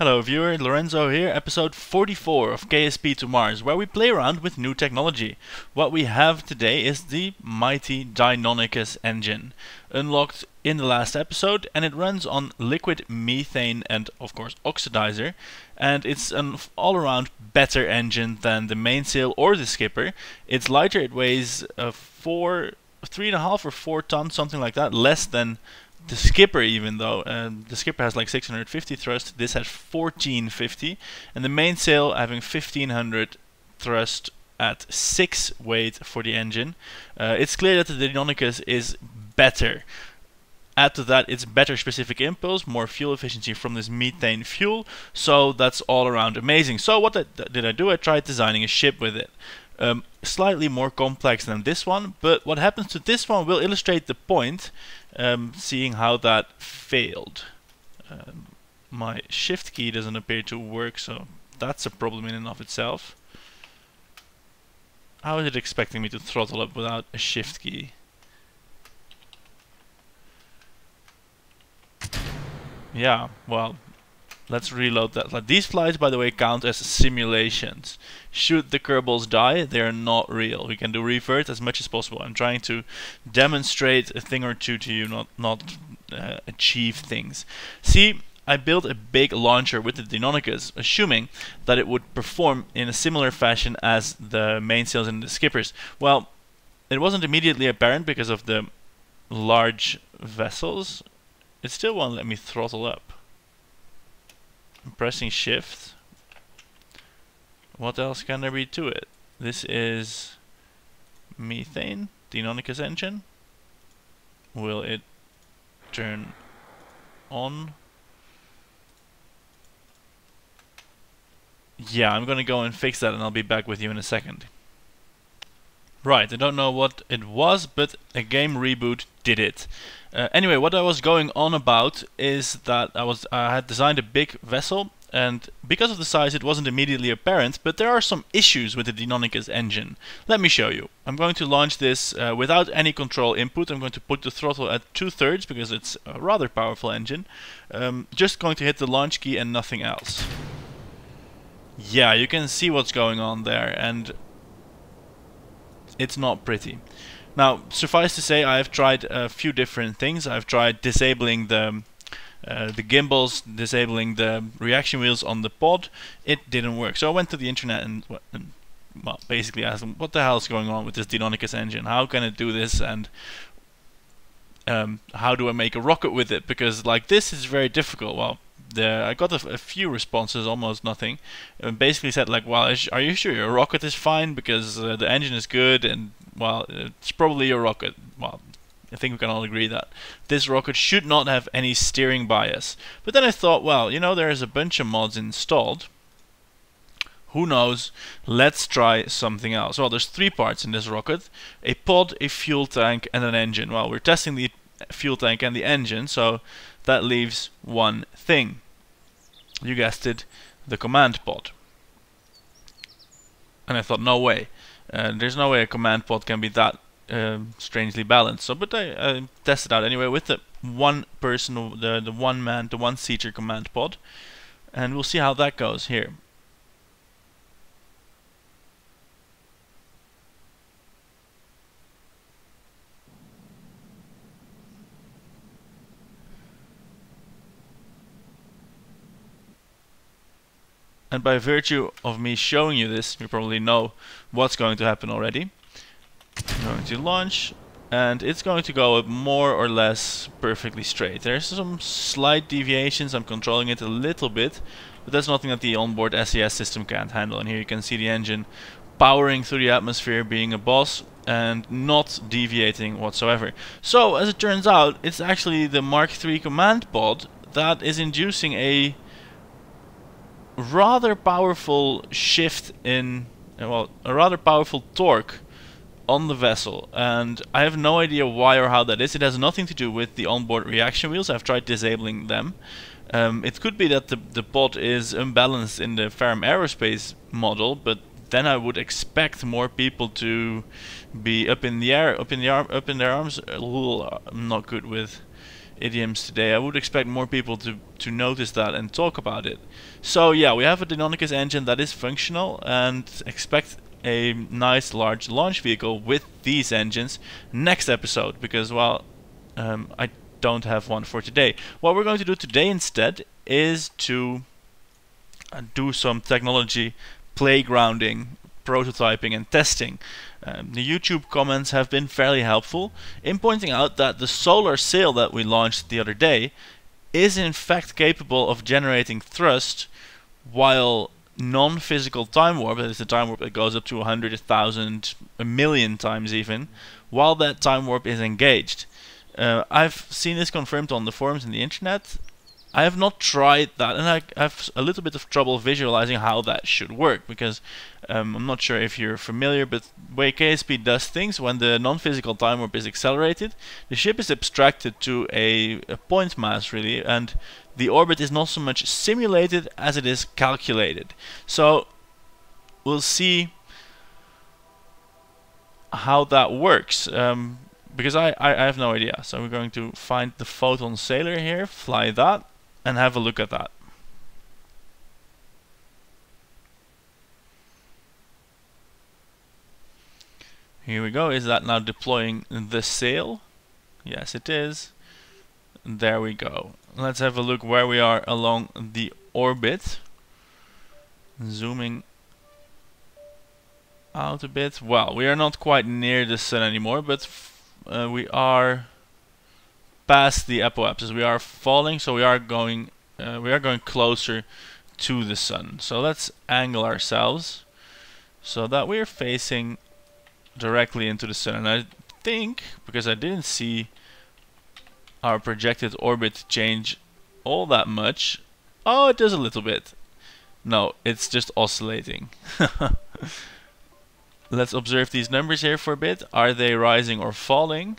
Hello viewer, Lorenzo here, episode 44 of KSP to Mars, where we play around with new technology. What we have today is the mighty Deinonychus engine, unlocked in the last episode, and it runs on liquid methane and of course oxidizer, and it's an all-around better engine than the mainsail or the skipper. It's lighter, it weighs 3.5 or 4 tons, something like that, less than the skipper, even though the skipper has like 650 thrust, this has 1450, and the mainsail having 1500 thrust at 6 weight for the engine. It's clear that the Deinonychus is better. Add to that its better specific impulse, more fuel efficiency from this methane fuel, so that's all around amazing. So what did I do? I tried designing a ship with it. Slightly more complex than this one, but what happens to this one will illustrate the point, seeing how that failed. My shift key doesn't appear to work, so that's a problem in and of itself. How is it expecting me to throttle up without a shift key? Yeah, well, let's reload that. These flights, by the way, count as simulations. Should the Kerbals die, they are not real. We can do revert as much as possible. I'm trying to demonstrate a thing or two to you, not achieve things. See, I built a big launcher with the Deinonychus, assuming that it would perform in a similar fashion as the mainsails and the skippers. Well, it wasn't immediately apparent because of the large vessels. It still won't let me throttle up. I'm pressing shift. What else can there be to it? This is methane, Deinonychus engine. Will it turn on? Yeah, I'm gonna go and fix that and I'll be back with you in a second. Right, I don't know what it was, but a game reboot did it. Anyway, what I was going on about is that I had designed a big vessel, and because of the size it wasn't immediately apparent, but there are some issues with the Deinonychus engine. Let me show you. I'm going to launch this without any control input. I'm going to put the throttle at 2/3 because it's a rather powerful engine. Just going to hit the launch key and nothing else. Yeah, you can see what's going on there, and it's not pretty. Now, suffice to say, I have tried a few different things. I've tried disabling the gimbals, disabling the reaction wheels on the pod. It didn't work. So I went to the internet and well, basically asked them, what the hell is going on with this Deinonychus engine? How can it do this? And how do I make a rocket with it? Because like this is very difficult. Well, I got a few responses, almost nothing. It basically said like, well, are you sure your rocket is fine? Because the engine is good, and well, it's probably your rocket. Well, I think we can all agree that this rocket should not have any steering bias. But then I thought, well, you know, there's a bunch of mods installed. Who knows? Let's try something else. Well, there's 3 parts in this rocket: a pod, a fuel tank, and an engine. Well, we're testing the fuel tank and the engine, so that leaves one thing. You guessed it, the command pod. And I thought, no way. There's no way a command pod can be that strangely balanced. So, but I tested out anyway with the one seater command pod, and we'll see how that goes here. And by virtue of me showing you this, you probably know what's going to happen already. I'm going to launch, and it's going to go up more or less perfectly straight. There's some slight deviations. I'm controlling it a little bit, but that's nothing that the onboard SES system can't handle. And here you can see the engine powering through the atmosphere, being a boss, and not deviating whatsoever. So, as it turns out, it's actually the Mark III command pod that is inducing a rather powerful shift in, well, a rather powerful torque on the vessel, and I have no idea why or how that is. It has nothing to do with the onboard reaction wheels. I've tried disabling them. It could be that the pod is unbalanced in the Ferrum Aerospace model, but then I would expect more people to be up in the air, up in their arms. I'm not good with idioms today. I would expect more people to notice that and talk about it. So yeah, we have a Deinonychus engine that is functional, and expect a nice large launch vehicle with these engines next episode, because well, I don't have one for today. What we're going to do today instead is to do some technology playgrounding, prototyping and testing. The YouTube comments have been fairly helpful in pointing out that the solar sail that we launched the other day is in fact capable of generating thrust while non-physical time warp, that is the time warp that goes up to 100, 1,000, a million times even, while that time warp is engaged. I've seen this confirmed on the forums and the internet. I have not tried that, and I have a little bit of trouble visualizing how that should work, because I'm not sure if you're familiar, but the way KSP does things, when the non-physical time warp is accelerated, the ship is abstracted to a point mass really, and the orbit is not so much simulated as it is calculated. So we'll see how that works, because I have no idea. So we're going to find the photon sailor here, fly that, and have a look at that. Here we go. Is that now deploying the sail? Yes, it is. There we go. Let's have a look where we are along the orbit. Zooming out a bit. Well, we are not quite near the sun anymore, but we are past the apoapsis. We are falling, so we are going closer to the sun. So let's angle ourselves so that we're facing directly into the sun. And I think, because I didn't see our projected orbit change all that much. Oh, it does a little bit. No, it's just oscillating. Let's observe these numbers here for a bit. Are they rising or falling?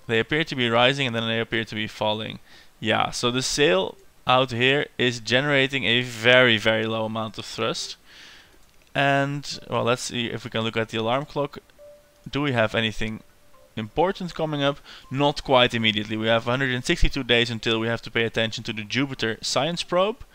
They appear to be rising, and then they appear to be falling. Yeah, so the sail out here is generating a very, very low amount of thrust. And, well, let's see if we can look at the alarm clock. Do we have anything important coming up? Not quite immediately. We have 162 days until we have to pay attention to the Jupiter science probe.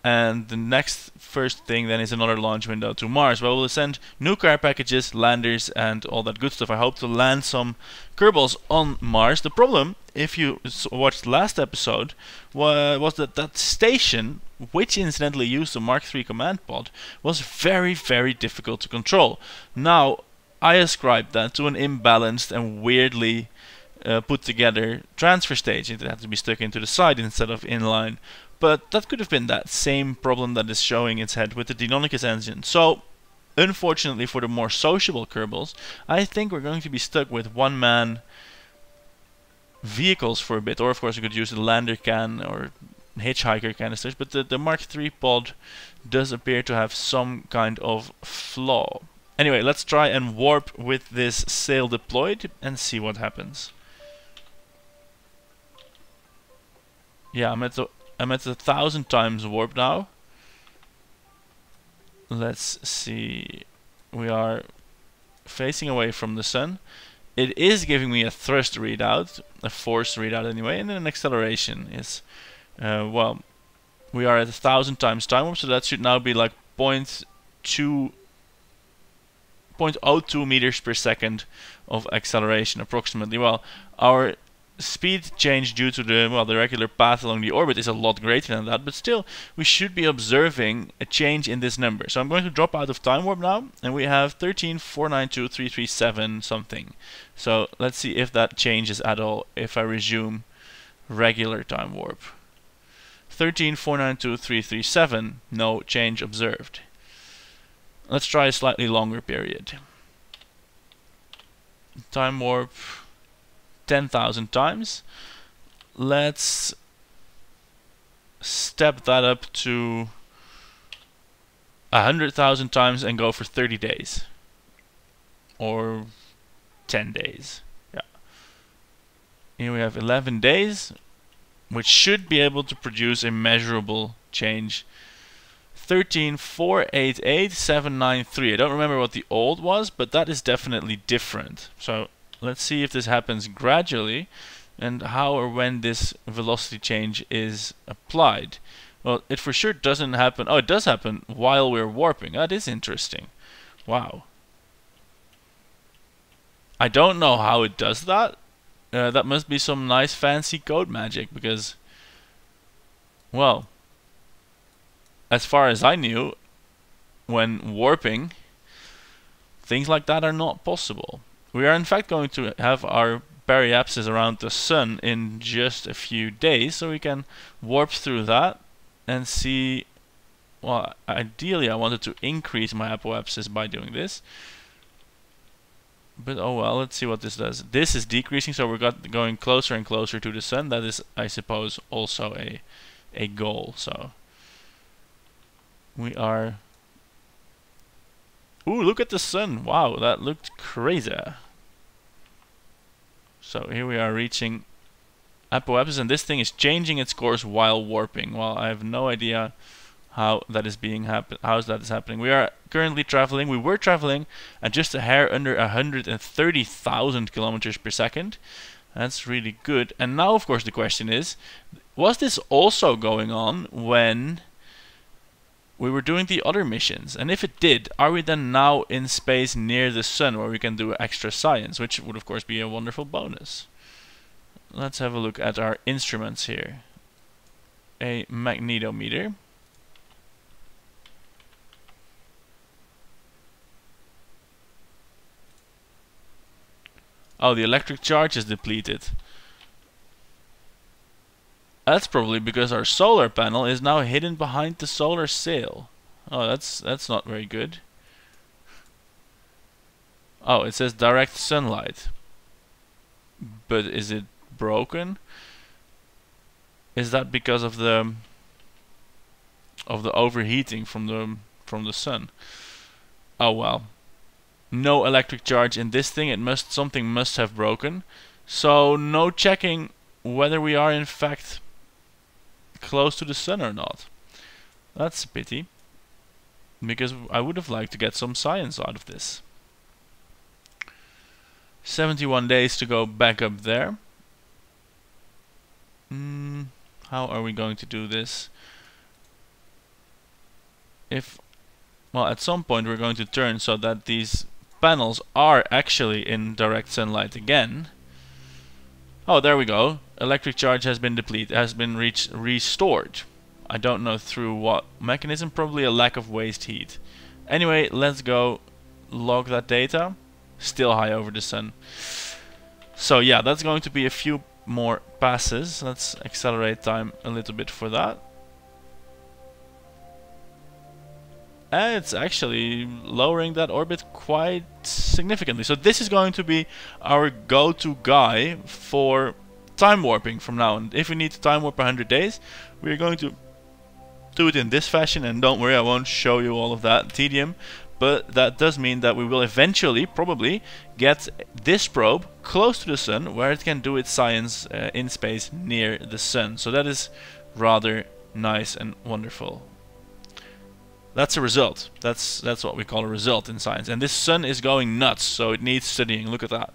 And the next first thing then is another launch window to Mars, where we'll send new care packages, landers and all that good stuff. I hope to land some Kerbals on Mars. The problem, if you watched last episode, was that that station, which incidentally used the Mark III command pod, was very, very difficult to control. Now, I ascribed that to an imbalanced and weirdly put together transfer stage. It had to be stuck into the side instead of inline. But that could have been that same problem that is showing its head with the Deinonychus engine. So, unfortunately for the more sociable Kerbals, I think we're going to be stuck with one-man vehicles for a bit. Or of course we could use the lander can or hitchhiker canisters, but the Mark III pod does appear to have some kind of flaw. Anyway, let's try and warp with this sail deployed and see what happens. Yeah, I'm at 1,000 times warp now. Let's see. We are facing away from the sun. It is giving me a thrust readout, a force readout anyway, and then an acceleration is, well, we are at 1,000 times time warp, so that should now be like 0.02 meters per second of acceleration approximately. Well, our speed change due to the regular path along the orbit is a lot greater than that, but still we should be observing a change in this number. So I'm going to drop out of time warp now, and we have 13,492,337 something. So let's see if that changes at all if I resume regular time warp. 13,492,337, no change observed. Let's try a slightly longer period. Time warp 10,000 times. Let's step that up to 100,000 times and go for 30 days. Or 10 days. Yeah. Here we have 11 days, which should be able to produce a measurable change. 13,488,793. I don't remember what the old was, but that is definitely different. So let's see if this happens gradually and how or when this velocity change is applied. Well, it for sure doesn't happen. Oh, it does happen while we're warping. That is interesting. Wow. I don't know how it does that. That must be some nice fancy code magic, because, well, as far as I knew, when warping, things like that are not possible. We are in fact going to have our periapsis around the sun in just a few days, so we can warp through that and see. Well, ideally I wanted to increase my apoapsis by doing this, but oh well, let's see what this does. This is decreasing, so we're going closer and closer to the sun. That is, I suppose, also a goal. So we are... Ooh, look at the sun! Wow, that looked crazy. So here we are reaching apoapsis, and this thing is changing its course while warping. Well, I have no idea how that is happening. We are currently traveling. We were traveling at just a hair under 130,000 kilometers per second. That's really good. And now, of course, the question is, was this also going on when we were doing the other missions? And if it did, are we then now in space near the sun where we can do extra science, which would of course be a wonderful bonus. Let's have a look at our instruments here. A magnetometer. Oh, the electric charge is depleted. That's probably because our solar panel is now hidden behind the solar sail. Oh, that's not very good. Oh, it says direct sunlight. But is it broken? Is that because of the overheating from the sun? Oh well. No electric charge in this thing. Something must have broken. So no checking whether we are in fact close to the sun or not. That's a pity, because I would have liked to get some science out of this. 71 days to go back up there. How are we going to do this? Well, at some point we're going to turn so that these panels are actually in direct sunlight again. Oh, there we go. Electric charge has been depleted, restored. I don't know through what mechanism, probably a lack of waste heat. Anyway, let's go log that data. Still high over the sun. So yeah, that's going to be a few more passes. Let's accelerate time a little bit for that. And it's actually lowering that orbit quite significantly. So this is going to be our go-to guy for time warping from now on. If we need to time warp 100 days, we're going to do it in this fashion. And don't worry, I won't show you all of that tedium. But that does mean that we will eventually, probably, get this probe close to the sun, where it can do its science in space near the sun. So that is rather nice and wonderful. That's a result. That's what we call a result in science. And this sun is going nuts, so it needs studying. Look at that.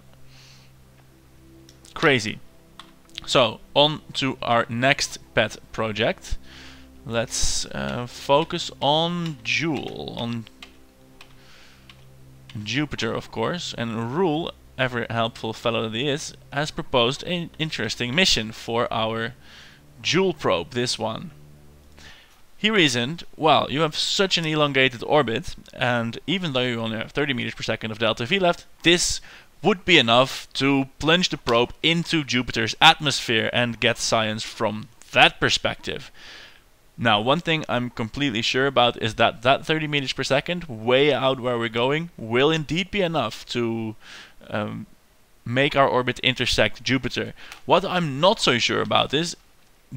Crazy. So, on to our next pet project. Let's focus on Joule, on Jupiter, of course. And Roel, ever helpful fellow that he is, has proposed an interesting mission for our Joule probe, this one. He reasoned, well, you have such an elongated orbit, and even though you only have 30 meters per second of delta V left, this would be enough to plunge the probe into Jupiter's atmosphere and get science from that perspective. Now, one thing I'm completely sure about is that 30 meters per second, way out where we're going, will indeed be enough to make our orbit intersect Jupiter. What I'm not so sure about is,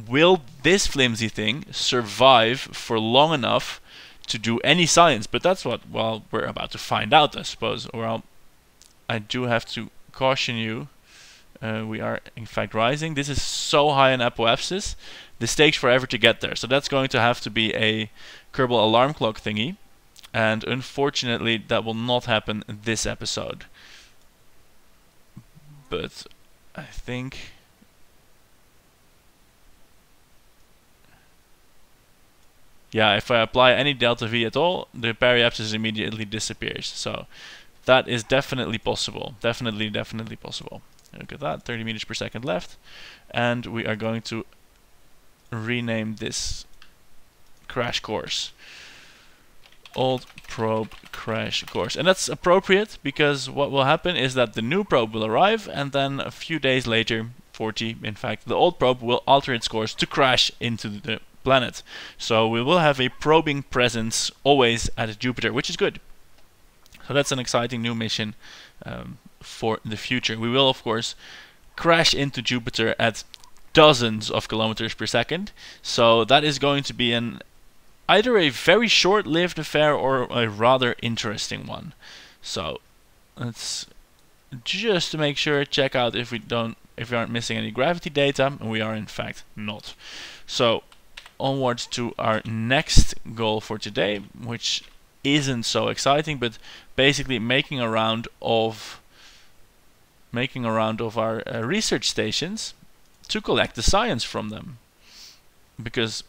will this flimsy thing survive for long enough to do any science? But that's what, well, we're about to find out, I suppose. Well, I do have to caution you. We are, in fact, rising. This is so high in apoapsis. This takes forever to get there. So that's going to have to be a Kerbal alarm clock thingy. And unfortunately, that will not happen this episode. but I think yeah, if I apply any delta V at all, the periapsis immediately disappears. So that is definitely possible. Definitely possible. Look at that, 30 meters per second left. And we are going to rename this crash course. Old probe crash course. And that's appropriate because what will happen is that the new probe will arrive, and then a few days later, 40 in fact, the old probe will alter its course to crash into the planet. So we will have a probing presence always at Jupiter, which is good. So that's an exciting new mission for the future. We will of course crash into Jupiter at dozens of kilometers per second. So that is going to be either a very short-lived affair or a rather interesting one. So let's just to make sure check out if we aren't missing any gravity data, and we are in fact not. So onwards to our next goal for today, which isn't so exciting, but basically making a round of our research stations to collect the science from them. Because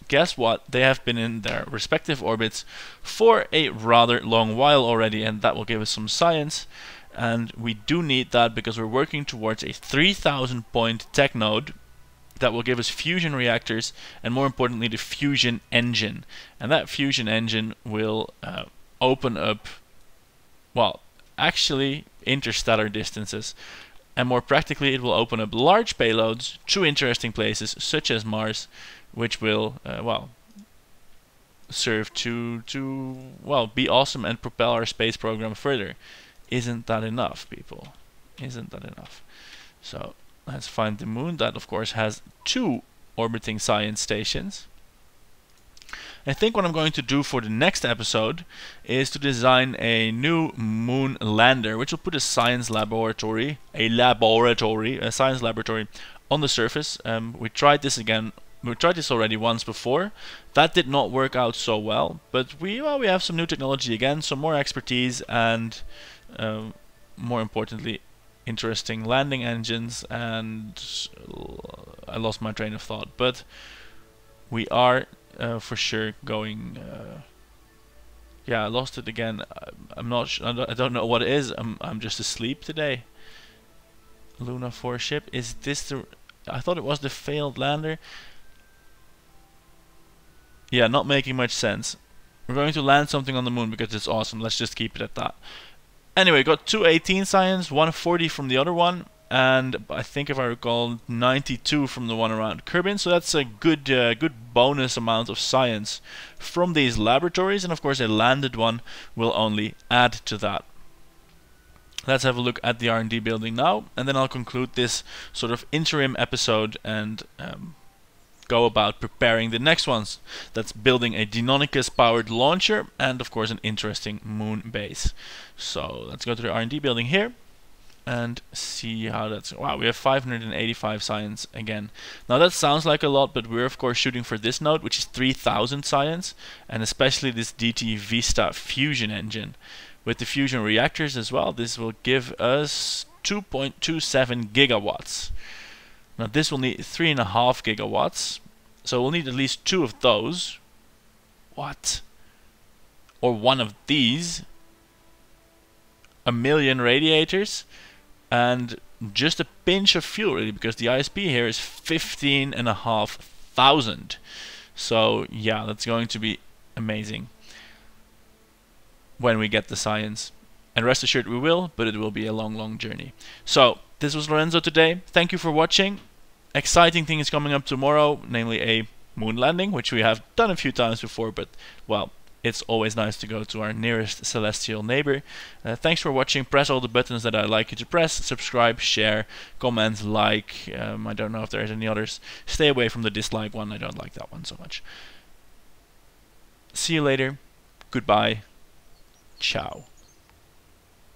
guess what? They have been in their respective orbits for a rather long while already, and that will give us some science. And we do need that because we're working towards a 3000 point tech node that will give us fusion reactors, and more importantly the fusion engine. And that fusion engine will open up, well, actually interstellar distances, and more practically it will open up large payloads to interesting places such as Mars, which will well, serve to well, be awesome and propel our space program further. Isn't that enough, people? Isn't that enough? So let's find the moon. That of course has 2 orbiting science stations. I think what I'm going to do for the next episode is to design a new moon lander, which will put a science laboratory, a science laboratory on the surface. We tried this already once before. That did not work out so well, but we have some new technology again, some more expertise, and more importantly, interesting landing engines. And I lost my train of thought, but we are for sure going. Yeah, I lost it again. I'm not sure. I don't know what it is. I'm just asleep today. Luna 4 ship. Is this the? I thought it was the failed lander. Yeah, not making much sense. We're going to land something on the moon because it's awesome. Let's just keep it at that. Anyway, got 218 science, 140 from the other one, and I think if I recall 92 from the one around Kerbin. So that's a good bonus amount of science from these laboratories, and of course a landed one will only add to that. Let's have a look at the R&D building now, and then I'll conclude this sort of interim episode and go about preparing the next ones. That's building a Deinonychus powered launcher and of course an interesting moon base. So let's go to the R&D building here and see how that's. Wow, we have 585 science again. Now that sounds like a lot, but we're of course shooting for this node, which is 3000 science, and especially this DT Vista fusion engine. With the fusion reactors as well, this will give us 2.27 gigawatts. Now this will need 3.5 gigawatts, so we'll need at least 2 of those. What? Or 1 of these. 1 million radiators, and just a pinch of fuel really, because the ISP here is 15,500. So yeah, that's going to be amazing when we get the science. And rest assured we will, but it will be a long journey. So this was Lorenzo today. Thank you for watching. Exciting thing is coming up tomorrow, namely a moon landing, which we have done a few times before, but well, it's always nice to go to our nearest celestial neighbor. Thanks for watching. Press all the buttons that I'd like you to press. Subscribe, share, comment, like. I don't know if there's any others. Stay away from the dislike one. I don't like that one so much. See you later. Goodbye. Ciao.